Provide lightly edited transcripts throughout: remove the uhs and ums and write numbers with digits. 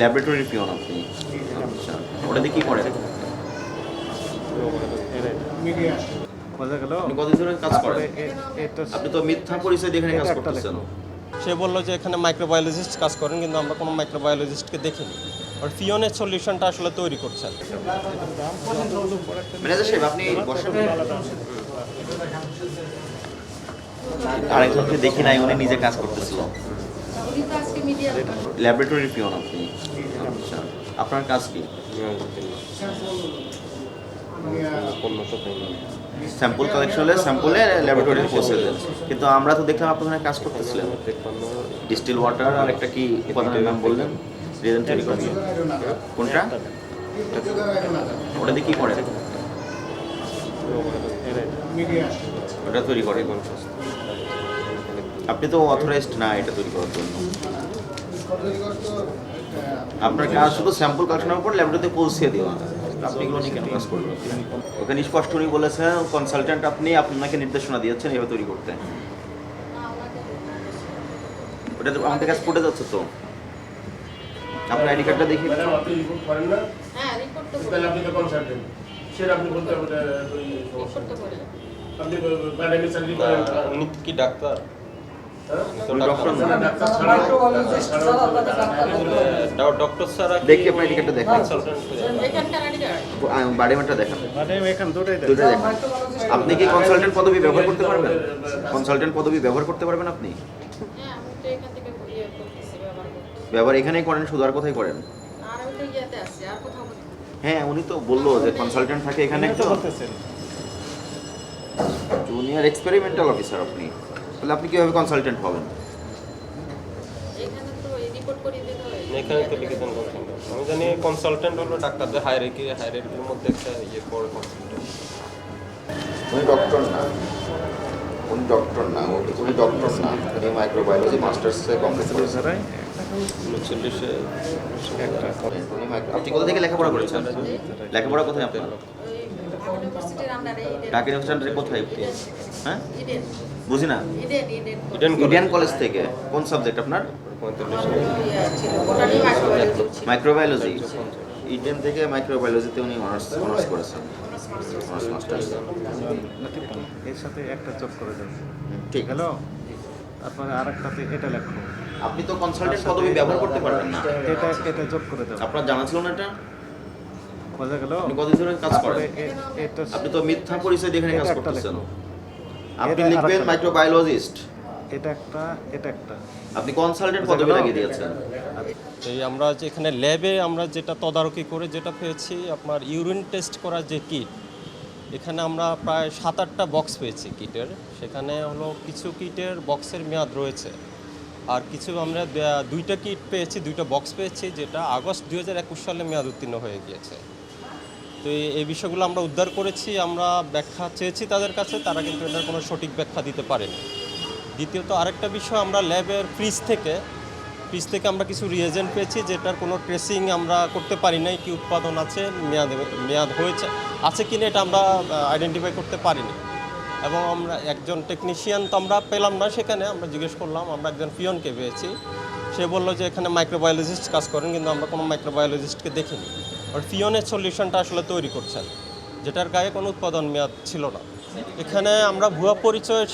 Laboratory peon আপনি? আচ্ছা, ওটাতে কি করেন? বোঝা গেল। আপনি কতদিন ধরে কাজ করেন? এটা আপনি তো মিথ্যা পরিচয় দিয়ে এখানে কাজ এটা একটা করতেছেন। সে বললো যে এখানে মাইক্রোবায়োলজিস্ট কাজ করেন, কিন্তু আমরা কোনো মাইক্রোবায়োলজিস্টকে দেখিনি। আর পিওনের সলিউশনটা আসলে তৈরি করছেন। ম্যানেজার সাহেব, আপনি বসেন। আরেকজনকে দেখি নাই, উনি নিজে কাজ করতেছিল। ল্যাবরেটরি পিওন আপনি? আচ্ছা, আপনার কাজ কি? স্যাম্পল কালেকশন হলে স্যাম্পলে ল্যাবরেটরি পৌঁছে দেন, কিন্তু আমরা তো দেখলাম আপনি ওখানে কাজ করতেছিলেন। ডিস্টিল ওয়াটার আর একটা কি উপাদানের নাম বললেন? রিজেন্ট তৈরি করেন। কোনটা? ওটা দিয়ে কি করেন? ওটা তৈরি করেন। আপনি তো অথরাইজড না এটা তৈরি করার জন্য। আপনার কাজ শুধু স্যাম্পল কালেকশনের উপর ল্যাবরেটরিতে পৌঁছে দেওয়া। আপনি এগুলো নিয়ে কেন কাজ করবেন? ওখানে স্পষ্ট উনি বলেছেন কনসালটেন্ট আপনি, আপনাকে নির্দেশনা দিয়েছেন এভাবে তৈরি করতে। ওটা তো আমাদের কাছে ফুটে যাচ্ছে তো। আপনার আইডি কার্ডটা দেখি। ম্যাডাম আপনি রিপোর্ট করেন না? হ্যাঁ, রিপোর্ট তো তাহলে আপনি তো কনসালটেন্ট, সেটা আপনি বলতে হবে রিপোর্ট তো করি। আপনি ম্যাডামের চাকরি করেন না? উনি কি ডাক্তার? উনি ডক্টর না। ডাক্তার ছাড়াও ডক্টর ছাড়া দেখি আপনার আইডি কার্ডটা দেখেন। এখানকার আইডি কার্ড বাড়িমাটা দেখান। মানে এখানে দুটোই দুটো দেখেন। আপনি কি কনসালটেন্ট পদবি ব্যবহার করতে পারবেন? কনসালটেন্ট পদবি ব্যবহার করতে পারবেন আপনি? হ্যাঁ, আমি তো এখান থেকে করতেছি, ব্যবহার করতেছি। ব্যবহার এখানেই করেন, শুধু আর কোথায় করেন? আর আমি তো ইয়েতে আছি, আর কোথাও করতে হ্যাঁ, উনি তো বললো যে কনসালটেন্ট থাকে এখানে তো একজন বলতেছেন। জুনিয়র এক্সপেরিমেন্টাল অফিসার আপনি। তাহলে আপনি কিভাবে কনসালটেন্ট হবেন? এখানে তো এই রিপোর্ট করিয়ে দিতে হয়। এখানে তো লিখে দেন কনসালটেন্ট। আমি জানি কনসালটেন্ট হলো ডাক্তারদের হায়ারার্কির মধ্যে একটা পড়ে কনসালটেন্ট। উনি ডক্টর না, উনি ডক্টর না, উনি ডক্টর না, উনি মাইক্রোবায়োলজি মাস্টার্সে কমপ্লিট করেছেন। যারাই 39-এ একটা আপনি কোথা থেকে লেখাপড়া করেছেন? লেখাপড়া কোথায় আপনার? ওই ঢাকা ইউনিভার্সিটির আন্ডারে ঢাকা ইউনিভার্সিটি কোথায়? হ্যাঁ, ইডেন বুঝি না। ইডেন ইন্ডিয়ান কলেজ থেকে কোন সাবজেক্ট আপনার? 45-এ ছিল বোটানি মাইক্রোবায়োলজি ছিল। মাইক্রোবায়োলজি। ইন্ডিয়ান থেকে মাইক্রোবায়োলজিতে উনি অনার্স করেছেন, অনার্স অনার্স মাস্টার্স। এর সাথে একটা যোগ করে দেন। ঠিক গেল। তারপরে আরেকটাতে এটা লেখো। আপনি তো কনসালটেন্ট পদবি ব্যবহার করতে পারবেন না। এটা যোগ করে দাও। আপনার জানা ছিল না এটা? বোঝা গেল। আপনি কতদিন ধরে কাজ করেন? এটা আপনি তো মিথ্যা পরিচয় দিয়ে এখানে কাজ এটা একটা করতেছেন। লেখো। আপনি এটা লিখবেন আরেকটা। মাইক্রোবায়োলজিস্ট। এটা একটা আপনি কনসালটেন্ট পদবি লাগিয়ে দিয়েছেন। এই আমরা যে এখানে ল্যাবে আমরা যেটা তদারকি করে যেটা পেয়েছি, আপনার ইউরিন টেস্ট করার যে কিট, এখানে আমরা প্রায় 7-8টা বক্স পেয়েছি কিটের। সেখানে হলো কিছু কিটের বক্সের মেয়াদ রয়েছে, আর কিছু আমরা 2টা কিট পেয়েছি, 2টা বক্স পেয়েছি যেটা আগস্ট 2021 সালে মেয়াদ উত্তীর্ণ হয়ে গিয়েছে। তো এই বিষয়গুলো আমরা উদ্ধার করেছি, আমরা ব্যাখ্যা চেয়েছি তাদের কাছে, তারা কিন্তু এটার কোনো সঠিক ব্যাখ্যা দিতে পারেনি। দ্বিতীয়ত আরেকটা বিষয়, আমরা ল্যাবের ফ্রিজ থেকে আমরা কিছু রিয়েজেন্ট পেয়েছি যেটার কোনো ট্রেসিং আমরা করতে পারি নাই, কি উৎপাদন আছে, মেয়াদ হয়েছে আছে কিনা এটা আমরা আইডেন্টিফাই করতে পারিনি। এবং আমরা একজন টেকনিশিয়ান তো আমরা পেলাম না, সেখানে আমরা জিজ্ঞেস করলাম, আমরা একজন পিয়নকে পেয়েছি। সে বললো যে এখানে মাইক্রোবায়োলজিস্ট কাজ করেন, কিন্তু আমরা কোনো মাইক্রোবায়োলজিস্টকে দেখিনি। আর পিয়নের সলিউশনটা আসলে তৈরি করছেন, যেটার গায়ে কোনো উৎপাদন মেয়াদ ছিল না। এখানে আমরা ভুয়া পরিচয়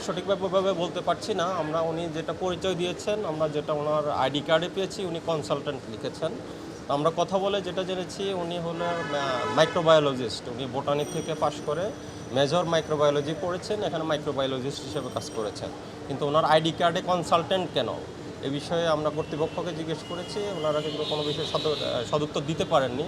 সঠিকভাবে বলতে পারছি না। উনি যেটা পরিচয় দিয়েছেন, আমরা যেটা ওনার আইডি কার্ডে পেয়েছি, উনি কনসালটেন্ট লিখেছেন। আমরা কথা বলে যেটা জেনেছি, উনি হলো মাইক্রোবায়োলজিস্ট। উনি বোটানি থেকে পাশ করে মেজর মাইক্রোবায়োলজি পড়েছেন, এখানে মাইক্রোবায়োলজিস্ট হিসেবে কাজ করেছেন। কিন্তু ওনার আইডি কার্ডে কনসালটেন্ট কেন, এ বিষয়ে আমরা কর্তৃপক্ষকে জিজ্ঞেস করেছি, ওনারা কিন্তু কোনো বিষয়ে সদুত্তর দিতে পারেননি।